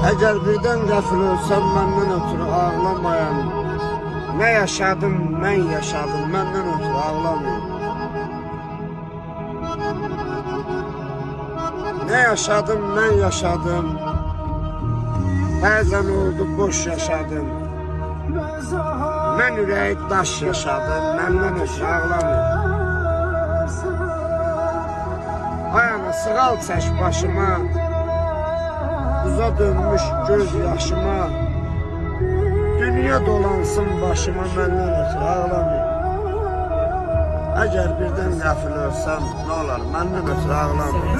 Eğer birden qəfil ölsəm məndən ötürü ağlamayan, ne yaşadım, mən yaşadım, məndən ötürü ağlamayın. Ne yaşadım, mən yaşadım, bəzən oldu boş yaşadım. Mən ürəyi daş yaşadım, məndən ötürü ağlamayın. Ayağına sığal çək başıma, uza dönmüş göz yaşıma, dünya dolansın başıma, məndən ötürü ağlamayın. Əgər birdən qəfil ölsəm, nə olar, məndən ötürü ağlamayın.